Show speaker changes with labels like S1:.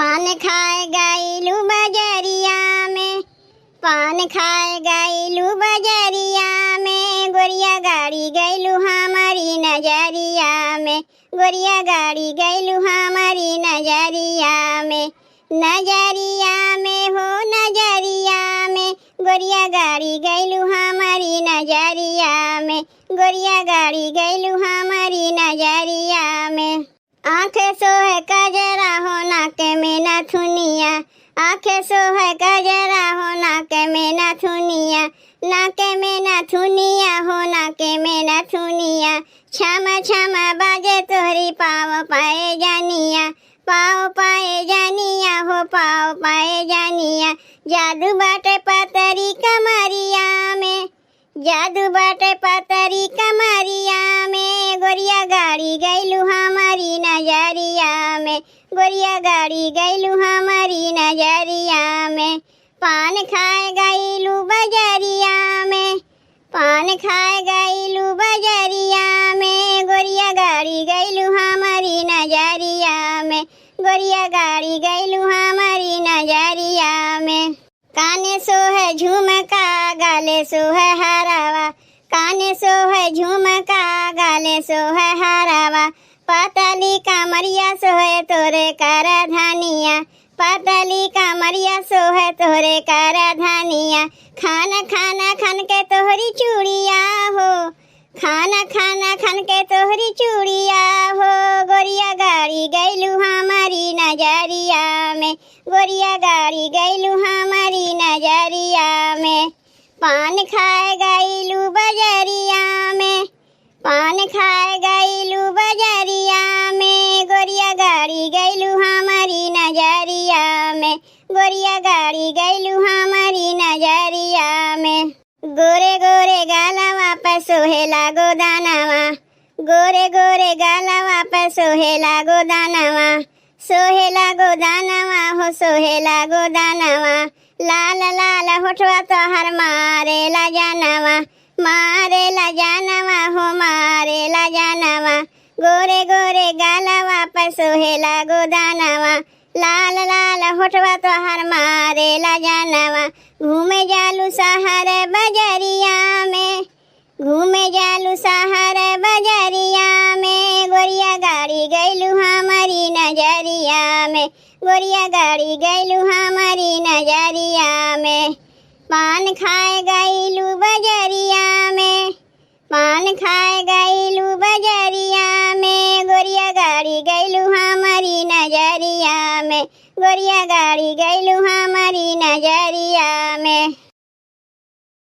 S1: पान खाए गईलू बजरिया में, पान खाए गईलू बजरिया में, गोरिया गाड़ी गईलू हमारी नजरिया में, गोरिया गाड़ी गईलू हमारी नजरिया में, नजरिया में हो नजरिया में, गोरिया गाड़ी गईलू हमारी नजरिया में, गोरिया गाड़ी गईलू हमारी नजरिया में। आँखें सोहे कजरा हो नाके में नथुनिया, आँखें सोहे कजरा हो नाके में नथुनिया, नाके में नथुनिया हो नाके में नथुनिया, छमा छमा बाजे तोहरी पाँव पाए जानिया, पाँव पाए जानिया हो पाँव पाए जानिया, जादू बाटे पतरी कमरिया में, जादू बाटे पतरी कमरिया में, गोरिया गाड़ी गईलू हमारी नजरिया में, गोरिया गाड़ी गईलू हमारी नजरिया में। पान खाए गईलू बजरिया में, पान खाए गईलू बजरिया में, गोरिया गाड़ी गईलू हमारी नजरिया में, गोरिया गाड़ी गईलू हमारी नजरिया में। काने सोहे झुमका गाले सोहे हरावा, काने सोहे झुमका गाले सोहे हरावा, पतली कमरिया सोहे तोरे कर धनिया, पतली कमरिया सोहे तोरे कर धनिया, खाना खाना खन के तोहरी चूड़िया हो, खाना खाना खन के तोहरी चूड़िया हो, गोरिया गाड़ी गईलू हमारी नजरिया में, गोरिया गाड़ी गईलू हमारी नजरिया में। पान खाए गईलू बजरिया में, पान खाए गईलू बजरिया में, गोरिया गाड़ी गईलू हमारी नजरिया में, गोरिया गाड़ी गईलू हमारी नजरिया में। गोरे गोरे गालवा पे सोहेला गोदानवा, गोरे गोरे गालवा पे सोहेला गोदानवा, सोहेला गोदानवा हो सोहेला गोदानवा, लाल लाल होठवा तोहर मारे ला जानवा, मारे ला जानवा हो मारे ला जानवा, गोरे गोरे गालवा पे सोहेला गोदानवा, लाल लाल होठवा तोहर मारे ला जानवा, घूमे जालू शहर बजरिया में, घूमे जालू शहर बजरिया में, गोरिया गाड़ी गईलू हमारी नजरिया में, गोरिया गाड़ी गईलू हमारी नजरिया में। पान खाए गईलू बजरिया में, पान खाए गईलू बजरिया में, गोरिया गाड़ी गईलू हमारी नजरिया में, गोरिया गाड़ी गईलू हमारी नजरिया में।